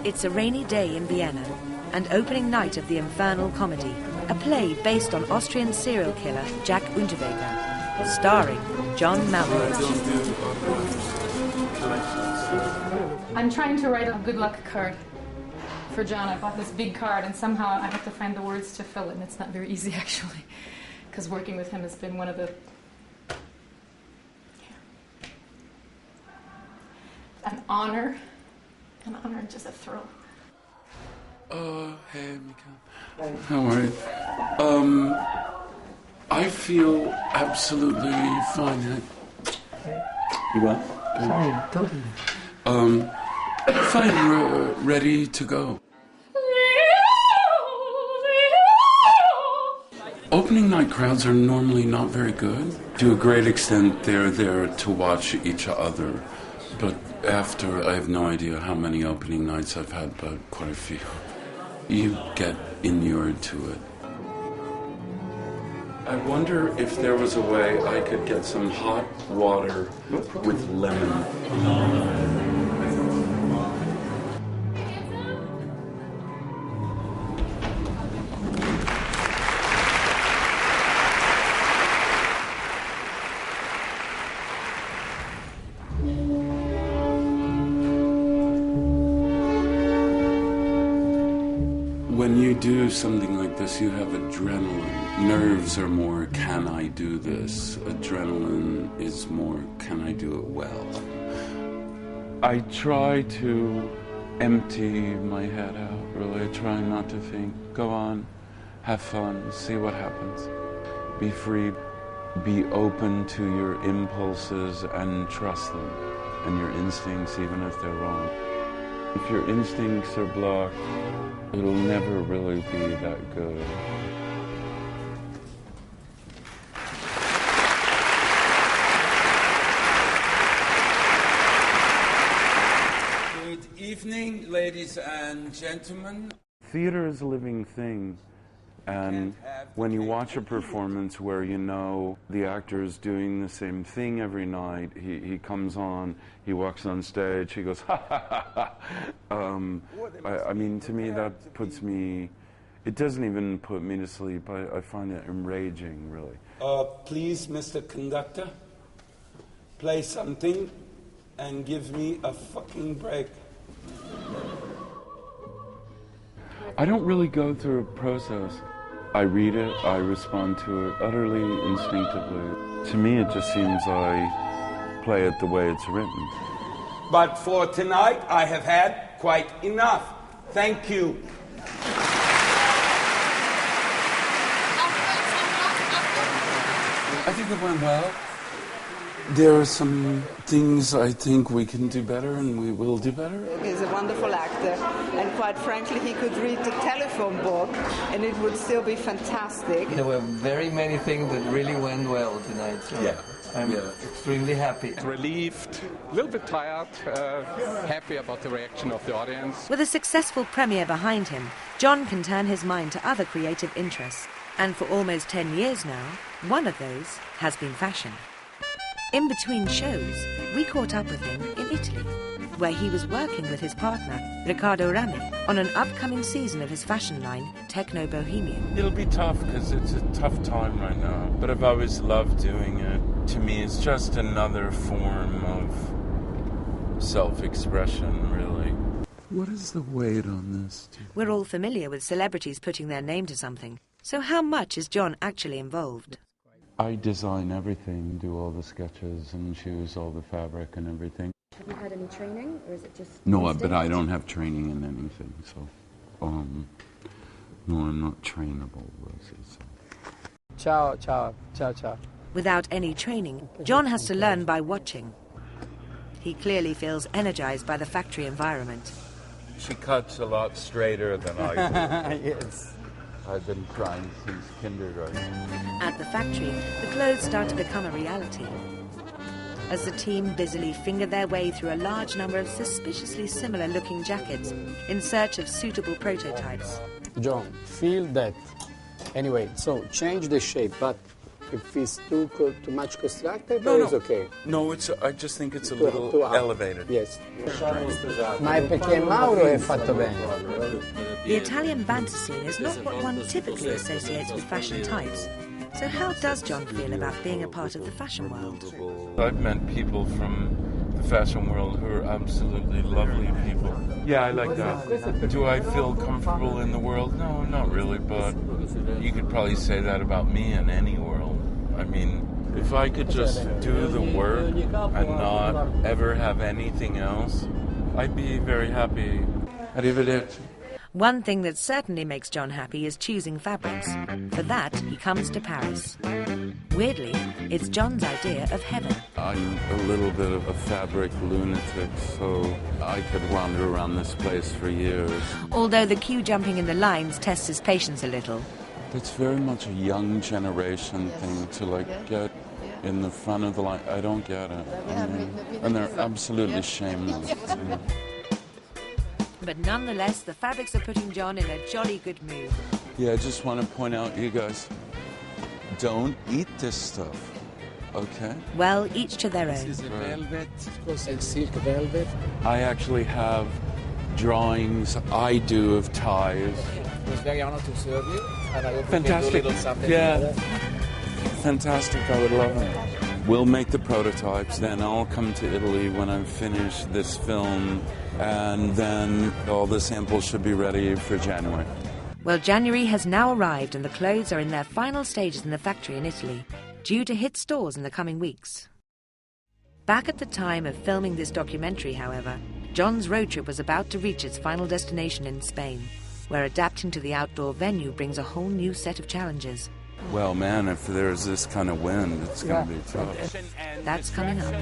It's a rainy day in Vienna and opening night of the Infernal Comedy, a play based on Austrian serial killer Jack Unterweger, starring John Malkovich. I'm trying to write a good luck card for John. I bought this big card and somehow I have to find the words to fill it, and it's not very easy actually, because working with him has been one of the... An honor, and just a thrill. Hey, Mika. How are you? I feel absolutely fine. You what? Fine, totally. Fine, ready to go. Opening night crowds are normally not very good. To a great extent, they're there to watch each other. But after, I have no idea how many opening nights I've had, but quite a few. You get inured to it. I wonder if there was a way I could get some hot water with lemon. When you do something like this, you have adrenaline. Nerves are more, can I do this? Adrenaline is more, can I do it well? I try to empty my head out, really. I try not to think. Go on, have fun, see what happens. Be free, be open to your impulses and trust them, and your instincts, even if they're wrong. If your instincts are blocked, it'll never really be that good. Good evening, ladies and gentlemen. Theater is a living thing. And when you watch a performance where you know the actor is doing the same thing every night, he comes on, he walks on stage, he goes, ha ha ha ha. I mean, to me, that puts me, it doesn't even put me to sleep. I find it enraging, really. Please, Mr. Conductor, play something and give me a fucking break. I don't really go through a process. I read it, I respond to it utterly instinctively. To me, it just seems I play it the way it's written. But for tonight, I have had quite enough. Thank you. I think it went well. There are some things I think we can do better, and we will do better. He's a wonderful actor, and quite frankly, he could read the telephone book, and it would still be fantastic. There were very many things that really went well tonight, so yeah. I'm extremely happy. Relieved, a little bit tired, happy about the reaction of the audience. With a successful premiere behind him, John can turn his mind to other creative interests. And for almost 10 years now, one of those has been fashion. In between shows, we caught up with him in Italy, where he was working with his partner, Riccardo Rami, on an upcoming season of his fashion line, Techno Bohemian. It'll be tough because it's a tough time right now, but I've always loved doing it. To me, it's just another form of self-expression, really. What is the weight on this? We're all familiar with celebrities putting their name to something, so how much is John actually involved? I design everything, do all the sketches and choose all the fabric and everything. Have you had any training, or is it just... No, but I don't have training in anything, so... no, I'm not trainable, Rosie, so... Ciao, ciao, ciao, ciao. Without any training, John has to learn by watching. He clearly feels energized by the factory environment. She cuts a lot straighter than I do. Yes. I've been trying since kindergarten. At the factory, the clothes start to become a reality. As the team busily finger their way through a large number of suspiciously similar-looking jackets in search of suitable prototypes. John, feel that. Anyway, so change the shape, but if it's too much constructed, No, or it's okay? No, I just think it's a little elevated. Yes. Ma è perché Mauro è fatto bene. The Italian banter scene is not what one typically associates with fashion types. So how does John feel about being a part of the fashion world? I've met people from the fashion world who are absolutely lovely people. Yeah, I like that. Do I feel comfortable in the world? No, not really, but you could probably say that about me in any world. I mean, if I could just do the work and not ever have anything else, I'd be very happy. Arrivederci. One thing that certainly makes John happy is choosing fabrics. For that, he comes to Paris. Weirdly, it's John's idea of heaven. I'm a little bit of a fabric lunatic, so I could wander around this place for years. Although the queue jumping in the lines tests his patience a little. It's very much a young generation thing to get in the front of the line. I don't get it. And they're absolutely shameless. But nonetheless, the fabrics are putting John in a jolly good mood. Yeah, I just want to point out, you guys, don't eat this stuff, okay? Well, each to their own. This is a velvet, silk velvet. I actually have drawings I do of ties. I was very honored to serve you, and I hope Fantastic. we can do a little something Yeah. together. Fantastic, I would love it. We'll make the prototypes, then I'll come to Italy when I've finished this film, and then all the samples should be ready for January. Well, January has now arrived and the clothes are in their final stages in the factory in Italy, due to hit stores in the coming weeks. Back at the time of filming this documentary, however, John's road trip was about to reach its final destination in Spain, where adapting to the outdoor venue brings a whole new set of challenges. Well, man, if there's this kind of wind, it's going to be tough. That's coming up.